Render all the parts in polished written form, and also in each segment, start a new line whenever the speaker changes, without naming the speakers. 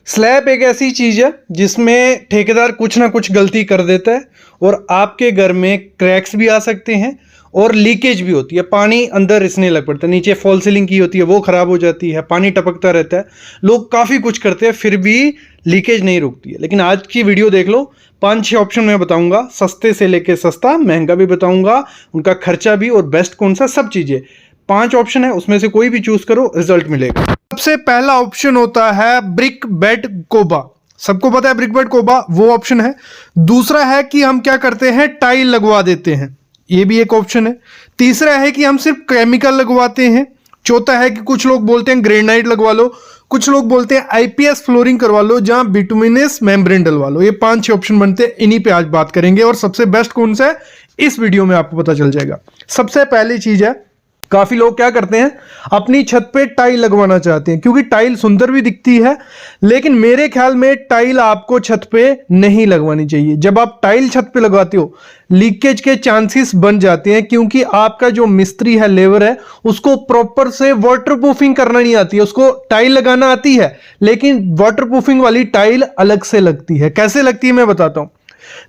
Slab एक ऐसी चीज है जिसमें ठेकेदार कुछ ना कुछ गलती कर देता है और आपके घर में क्रैक्स भी आ सकते हैं और लीकेज भी होती है। पानी अंदर रिसने लग पड़ता है, नीचे फॉल सीलिंग की होती है वो खराब हो जाती है, पानी टपकता रहता है। लोग काफ़ी कुछ करते हैं फिर भी लीकेज नहीं रुकती है। लेकिन आज की वीडियो देख लो, 5-6 ऑप्शन मैं बताऊंगा, सस्ते से लेके सस्ता, महंगा भी बताऊंगा, उनका खर्चा भी और बेस्ट कौन सा, सब चीज़ें। 5 ऑप्शन है, उसमें से कोई भी चूज करो, रिजल्ट मिलेगा। सबसे पहला ऑप्शन होता है ब्रिक बेड कोबा। सबको पता है ब्रिक बेड कोबा, वो ऑप्शन है। दूसरा है कि हम क्या करते हैं, टाइल लगवा देते हैं, ये भी एक ऑप्शन है। तीसरा है कि हम सिर्फ केमिकल लगवाते हैं। चौथा है कि कुछ लोग बोलते हैं ग्रेनाइट लगवा लो, कुछ लोग बोलते हैं आईपीएस फ्लोरिंग करवा लो जहां बिटुमिनस मेम्ब्रेन डलवा लो। ये 5-6 ऑप्शन बनते हैं, इन्हीं पे आज बात करेंगे और सबसे बेस्ट कौन सा है इस वीडियो में आपको पता चल जाएगा। सबसे पहली चीज है, काफी लोग क्या करते हैं, अपनी छत पे टाइल लगवाना चाहते हैं क्योंकि टाइल सुंदर भी दिखती है। लेकिन मेरे ख्याल में टाइल आपको छत पे नहीं लगवानी चाहिए। जब आप टाइल छत पे लगवाते हो लीकेज के चांसेस बन जाते हैं क्योंकि आपका जो मिस्त्री है, लेबर है, उसको प्रॉपर से वाटरप्रूफिंग करना नहीं आती है। उसको टाइल लगाना आती है लेकिन वाटरप्रूफिंग वाली टाइल अलग से लगती है। कैसे लगती है मैं बताता हूं।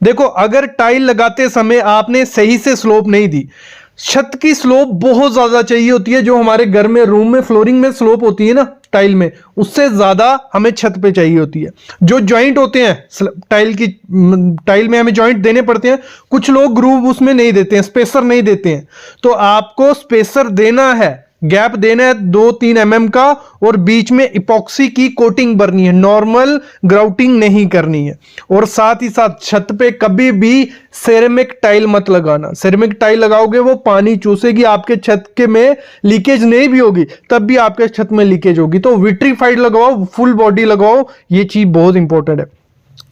देखो, अगर टाइल लगाते समय आपने सही से स्लोप नहीं दी, छत की स्लोप बहुत ज्यादा चाहिए होती है। जो हमारे घर में रूम में फ्लोरिंग में स्लोप होती है ना टाइल में, उससे ज्यादा हमें छत पे चाहिए होती है। जो जॉइंट होते हैं टाइल में हमें जॉइंट देने पड़ते हैं, कुछ लोग ग्रूव उसमें नहीं देते हैं, स्पेसर नहीं देते हैं। तो आपको स्पेसर देना है, गैप देना है 2-3 mm का, और बीच में इपॉक्सी की कोटिंग भरनी है, नॉर्मल ग्राउटिंग नहीं करनी है। और साथ ही साथ छत पे कभी भी सेरेमिक टाइल मत लगाना। सेरेमिक टाइल लगाओगे वो पानी चूसेगी, आपके छत के में लीकेज नहीं भी होगी तब भी आपके छत में लीकेज होगी। तो विट्रीफाइड लगाओ, फुल बॉडी लगाओ, ये चीज बहुत इंपॉर्टेंट है।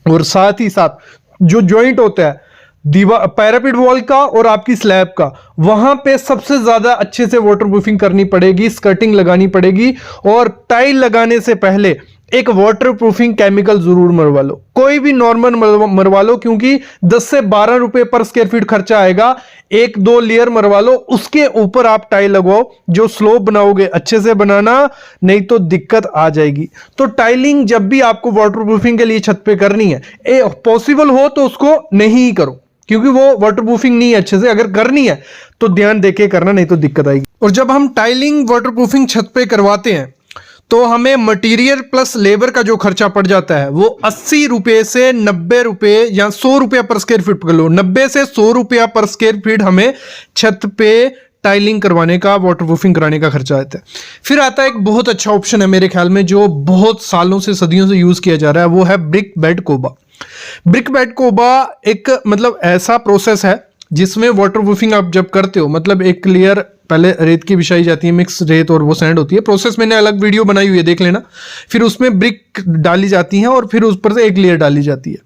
और साथ ही साथ जो जॉइंट होता है दीवार, पैरापिट वॉल का और आपकी स्लैब का, वहां पे सबसे ज्यादा अच्छे से वाटरप्रूफिंग करनी पड़ेगी, स्कर्टिंग लगानी पड़ेगी। और टाइल लगाने से पहले एक वाटरप्रूफिंग केमिकल जरूर मरवा लो, कोई भी नॉर्मल मरवा लो, क्योंकि 10 से 12 रुपए पर स्क्वायर फीट खर्चा आएगा। 1-2 लेयर मरवा लो, उसके ऊपर आप टाइल लगवाओ। जो स्लोप बनाओगे अच्छे से बनाना, नहीं तो दिक्कत आ जाएगी। तो टाइलिंग जब भी आपको वाटरप्रूफिंग के लिए छत पे करनी है, पॉसिबल हो तो उसको नहीं करो क्योंकि वो वाटरप्रूफिंग नहीं है अच्छे से। अगर करनी है तो ध्यान देके करना, नहीं तो दिक्कत आएगी। और जब हम टाइलिंग वाटरप्रूफिंग छत पे करवाते हैं तो हमें मटेरियल प्लस लेबर का जो खर्चा पड़ जाता है वो 80 रुपए से 90 रुपए या 100 रुपया पर स्क्वायर फीट पकड़ लो, 90 से 100 रुपया पर स्क्वायर फीट हमें छत पे टाइलिंग करवाने का, वाटरप्रूफिंग कराने का खर्चा आता है। फिर आता है एक बहुत अच्छा ऑप्शन है मेरे ख्याल में, जो बहुत सालों से, सदियों से यूज किया जा रहा है, वो है ब्रिक बेड कोबा। ब्रिक बेड कोबा एक मतलब ऐसा प्रोसेस है जिसमें वाटरप्रूफिंग आप जब करते हो, मतलब एक लेयर पहले रेत की बिछाई जाती है, मिक्स रेत और वो सैंड होती है। प्रोसेस मैंने अलग वीडियो बनाई हुई है, देख लेना। फिर उसमें ब्रिक डाली जाती है और फिर उस पर से एक लेयर डाली जाती है।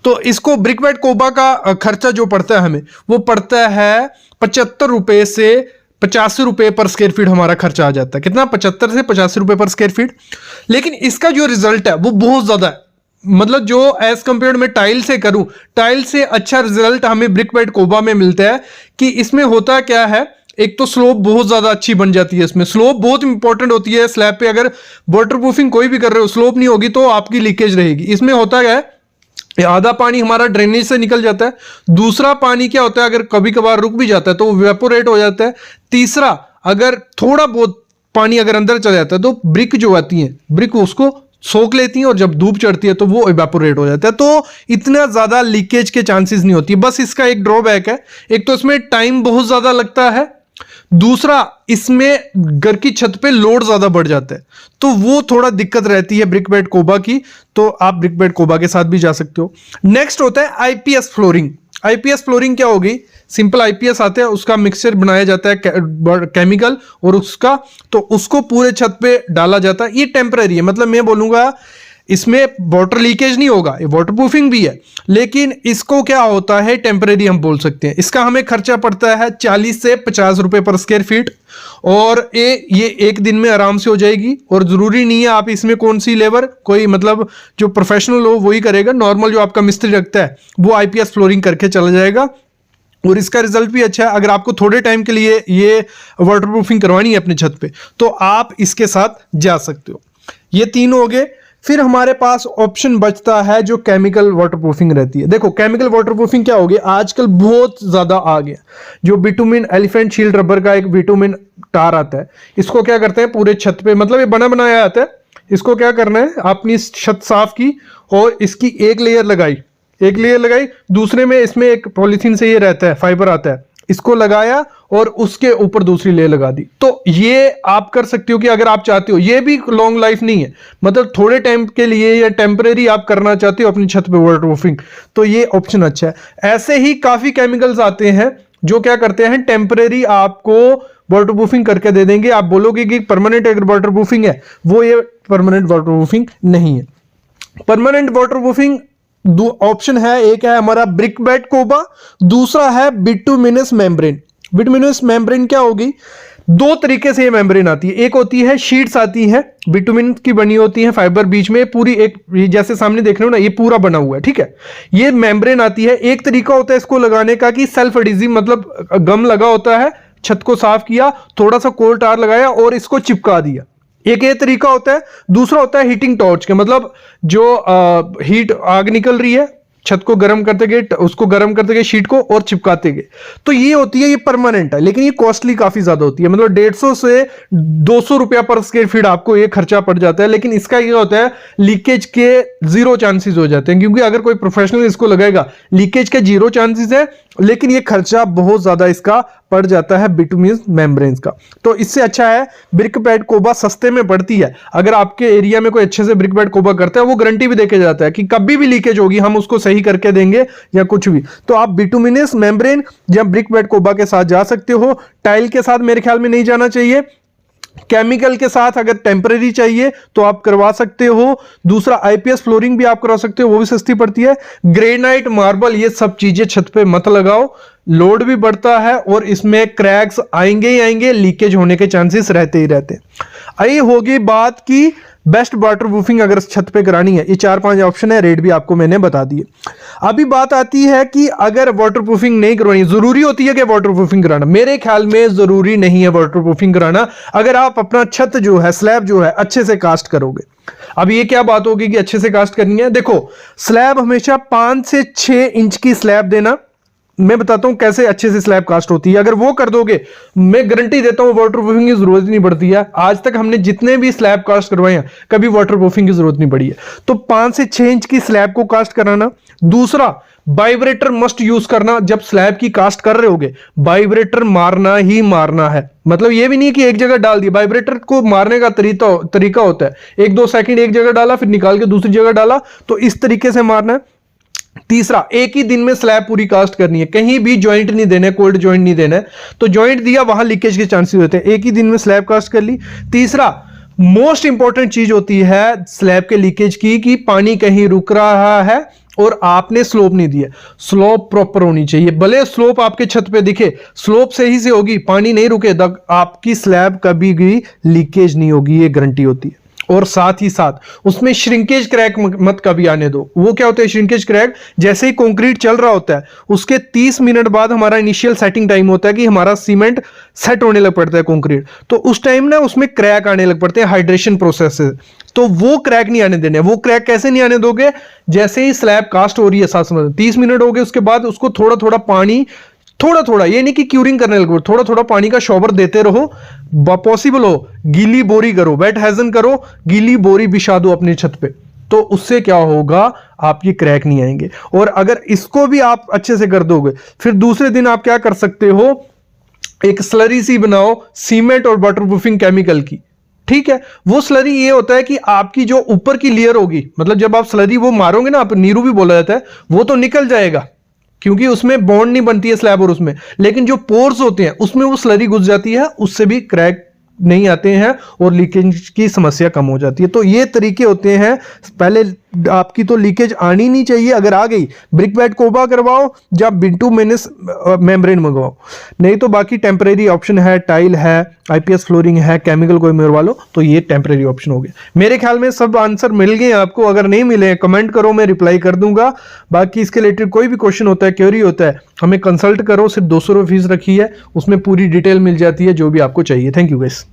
तो इसको ब्रिक बेड कोबा का खर्चा जो पड़ता है हमें, वो पड़ता है 75 रुपए से 85 रुपए पर स्क्वायर फीट हमारा खर्चा आ जाता है। कितना? 75 से 85 रुपए पर स्क्वायर फीट। लेकिन इसका जो रिजल्ट है वो बहुत ज्यादा है। मतलब जो एज कंपेयर में टाइल से करूं, टाइल से अच्छा रिजल्ट हमें ब्रिक बेड कोबा में मिलता है। कि इसमें होता क्या है, एक तो स्लोप बहुत ज्यादा अच्छी बन जाती है। इसमें स्लोप बहुत इंपॉर्टेंट होती है। स्लैब पे अगर वाटरप्रूफिंग कोई भी कर रहे हो, स्लोप नहीं होगी तो आपकी लीकेज रहेगी। इसमें होता क्या है, आधा पानी हमारा ड्रेनेज से निकल जाता है। दूसरा पानी क्या होता है, अगर कभी कभार रुक भी जाता है तो वो वेपोरेट हो जाता है। तीसरा, अगर थोड़ा बहुत पानी अगर अंदर चला जाता है तो ब्रिक जो आती है, ब्रिक उसको सोख लेती हैं और जब धूप चढ़ती है तो वो इवेपोरेट हो जाता है। तो इतना ज्यादा लीकेज के चांसेस नहीं होती। बस इसका एक ड्रॉबैक है, एक तो इसमें टाइम बहुत ज्यादा लगता है, दूसरा इसमें घर की छत पे लोड ज्यादा बढ़ जाता है। तो वो थोड़ा दिक्कत रहती है ब्रिक बेड कोबा की। तो आप ब्रिक बेड कोबा के साथ भी जा सकते हो। नेक्स्ट होता है आईपीएस फ्लोरिंग। आईपीएस फ्लोरिंग क्या होगी, सिंपल आईपीएस आता है, उसका मिक्सचर बनाया जाता है केमिकल और उसका, तो उसको पूरे छत पे डाला जाता है। ये टेम्पररी है, मतलब मैं बोलूंगा इसमें वाटर लीकेज नहीं होगा, ये वाटरप्रूफिंग भी है, लेकिन इसको क्या होता है, टेम्परेरी हम बोल सकते हैं। इसका हमें खर्चा पड़ता है 40 से 50 रुपए पर स्क्वायर फीट। और ये एक दिन में आराम से हो जाएगी। और जरूरी नहीं है आप इसमें कौन सी लेबर, कोई मतलब जो प्रोफेशनल हो वही करेगा। नॉर्मल जो आपका मिस्त्री रखता है वो आईपीएस फ्लोरिंग करके चला जाएगा। और इसका रिजल्ट भी अच्छा है। अगर आपको थोड़े टाइम के लिए ये वाटरप्रूफिंग करवानी है अपने छत पे तो आप इसके साथ जा सकते हो। ये तीन हो गए। फिर हमारे पास ऑप्शन बचता है जो केमिकल वाटरप्रूफिंग रहती है। देखो केमिकल वाटरप्रूफिंग क्या होगी, आजकल बहुत ज्यादा आ गया। जो बिटुमिन एलिफेंट शील्ड रबर का एक बिटुमिन टार आता है, इसको क्या करते हैं पूरे छत पे, मतलब ये बना बनाया आता है, इसको क्या करना है, आपने छत साफ की और इसकी एक लेयर लगाई, दूसरे में इसमें एक पॉलीथीन से ये रहता है, फाइबर आता है, इसको लगाया और उसके ऊपर दूसरी लेयर लगा दी। तो ये आप कर सकते हो कि अगर आप चाहते हो, ये भी लॉन्ग लाइफ नहीं है, मतलब थोड़े टाइम के लिए या टेम्परेरी आप करना चाहते हो अपनी छत पे वाटरप्रूफिंग, तो ये ऑप्शन अच्छा है। ऐसे ही काफी केमिकल्स आते हैं जो क्या करते हैं, टेम्परेरी आपको वाटरप्रूफिंग करके दे देंगे। आप बोलोगे कि परमानेंट अगर वाटरप्रूफिंग है, वो ये परमानेंट वाटरप्रूफिंग नहीं है। परमानेंट वाटरप्रूफिंग दो ऑप्शन है, एक है हमारा ब्रिकबेट कोबा, दूसरा है बिटुमिनस मेम्ब्रेन। बिटुमिनस मेम्ब्रेन क्या होगी, दो तरीके से ये मेम्ब्रेन आती है, एक होती है शीट्स आती है, बिटुमिन की बनी होती है, फाइबर बीच में पूरी एक, जैसे सामने देख रहे हो ना, ये पूरा बना हुआ है, ठीक है, ये मेम्ब्रेन आती है। एक तरीका होता है इसको लगाने का कि सेल्फ एडिजिव, मतलब गम लगा होता है, छत को साफ किया, थोड़ा सा कोल टार लगाया और इसको चिपका दिया, एक ये तरीका होता है। दूसरा होता है हीटिंग टॉर्च के, मतलब जो हीट आग निकल रही है, छत को गर्म करते गए, उसको गर्म करते गए शीट को और चिपकाते गए, तो ये होती है, ये परमानेंट है, लेकिन ये कॉस्टली काफी ज्यादा होती है, मतलब 150 से 200 रुपया पर स्क्वायर फीट आपको ये खर्चा पड़ जाता है। लेकिन इसका ये होता है लीकेज के जीरो चांसेस हो जाते हैं, क्योंकि अगर कोई प्रोफेशनल इसको लगाएगा, लीकेज के जीरो चांसेस है, लेकिन ये खर्चा बहुत ज्यादा इसका पड़ जाता है बिटुमिन मेम्ब्रेन्स का। तो इससे अच्छा है ब्रिकबेट कोबा, सस्ते में पड़ती है। अगर आपके एरिया में कोई अच्छे से ब्रिकबेट कोबा करता है, वो गारंटी भी देके जाता है कि कभी भी लीकेज होगी हम उसको सही करके देंगे या कुछ भी। तो आप बिटुमिनस मेम्ब्रेन या ब्रिकबेट कोबा के साथ जा सकते हो। टाइल के साथ मेरे ख्याल में नहीं जाना चाहिए। केमिकल के साथ अगर टेम्परेरी चाहिए तो आप करवा सकते हो। दूसरा आईपीएस फ्लोरिंग भी आप करवा सकते हो, वो भी सस्ती पड़ती है। ग्रेनाइट, मार्बल, ये सब चीजें छत पे मत लगाओ, लोड भी बढ़ता है और इसमें क्रैक्स आएंगे ही आएंगे, लीकेज होने के चांसेस रहते ही रहते हैं। आई होगी बात की बेस्ट वाटरप्रूफिंग अगर छत पे करानी है, ये 4-5 ऑप्शन है, रेट भी आपको मैंने बता दिए। अभी बात आती है कि अगर वाटरप्रूफिंग नहीं करवानी, जरूरी होती है कि वाटरप्रूफिंग कराना? मेरे ख्याल में जरूरी नहीं है वाटरप्रूफिंग कराना, अगर आप अपना छत जो है, स्लैब जो है, अच्छे से कास्ट करोगे। अब ये क्या बात होगी कि अच्छे से कास्ट करनी है? देखो, स्लैब हमेशा 5 से 6 इंच की स्लैब देना। मैं बताता हूं कैसे अच्छे से स्लैब कास्ट होती है, अगर वो कर दोगे, मैं गारंटी देता हूं वाटरप्रूफिंग की जरूरत नहीं पड़ती है। आज तक हमने जितने भी स्लैब कास्ट करवाए हैं, कभी वाटरप्रूफिंग की जरूरत नहीं पड़ी है। तो 5 से 6 इंच की स्लैब को कास्ट कराना। दूसरा, वाइब्रेटर मस्ट यूज करना। जब स्लैब की कास्ट कर रहे होगे, वाइब्रेटर मारना ही मारना है। मतलब ये भी नहीं कि एक जगह डाल दिया, वाइब्रेटर को मारने का तरीका होता है, 1-2 सेकंड एक जगह डाला, फिर निकाल के दूसरी जगह डाला, तो इस तरीके से मारना है। तीसरा, एक ही दिन में स्लैब पूरी कास्ट करनी है, कहीं भी जॉइंट नहीं देना है, कोल्ड जॉइंट नहीं देना है। तो जॉइंट दिया, वहां लीकेज के चांसेस होते हैं। एक ही दिन में स्लैब कास्ट कर ली। तीसरा, मोस्ट इंपॉर्टेंट चीज होती है स्लैब के लीकेज की, कि पानी कहीं रुक रहा है और आपने स्लोप नहीं दिया। स्लोप प्रॉपर होनी चाहिए, भले स्लोप आपके छत पे दिखे, स्लोप सही से होगी, पानी नहीं रुके, आपकी स्लैब कभी भी लीकेज नहीं होगी, ये गारंटी होती है। और साथ ही साथ उसमें श्रिंकेज क्रैक मत कभी आने दो। वो क्या होता है श्रिंकेज क्रैक? जैसे ही कंक्रीट चल रहा होता है, उसके 30 मिनट बाद हमारा इनिशियल सेटिंग टाइम होता है कि हमारा सीमेंट सेट होने लग पड़ता है कंक्रीट, तो उस टाइम ना उसमें क्रैक आने लग पड़ते हैं हाइड्रेशन प्रोसेस से। तो वो क्रैक नहीं आने देने। वो क्रैक कैसे नहीं आने दोगे? जैसे ही स्लैब कास्ट हो रही है, 30 मिनट हो गए, उसके बाद उसको थोड़ा थोड़ा पानी, थोड़ा थोड़ा, ये नहीं कि क्यूरिंग करने लगो, थोड़ा थोड़ा पानी का शॉवर देते रहो। पॉसिबल हो गीली बोरी करो, वेट हेजन करो, गीली बोरी बिछा दो अपनी छत पे, तो उससे क्या होगा, आपकी क्रैक नहीं आएंगे। और अगर इसको भी आप अच्छे से कर दोगे, फिर दूसरे दिन आप क्या कर सकते हो, एक स्लरी सी बनाओ सीमेंट और वाटरप्रूफिंग केमिकल की, ठीक है। वो स्लरी ये होता है कि आपकी जो ऊपर की लेयर होगी, मतलब जब आप स्लरी वो मारोगे ना, आप नीरू भी बोला जाता है, वो तो निकल जाएगा क्योंकि उसमें बॉन्ड नहीं बनती है स्लैब और उसमें, लेकिन जो पोर्स होते हैं उसमें वो स्लरी घुस जाती है, उससे भी क्रैक नहीं आते हैं और लीकेज की समस्या कम हो जाती है। तो ये तरीके होते हैं। पहले आपकी तो लीकेज आनी नहीं चाहिए, अगर आ गई ब्रिकबेट कोबा करवाओ या बिटुमिनस मेम्ब्रेन मंगवाओ, नहीं तो बाकी टेम्परेरी ऑप्शन है, टाइल है, आईपीएस फ्लोरिंग है, केमिकल कोई मरवा लो, तो ये टेम्परेरी ऑप्शन हो गया। मेरे ख्याल में सब आंसर मिल गए आपको, अगर नहीं मिले कमेंट करो, मैं रिप्लाई कर दूंगा। बाकी इसके रिलेटेड कोई भी क्वेश्चन होता है, क्वेरी होता है, हमें कंसल्ट करो। सिर्फ 200 रुपये फीस रखी है, उसमें पूरी डिटेल मिल जाती है जो भी आपको चाहिए। Thank you guys.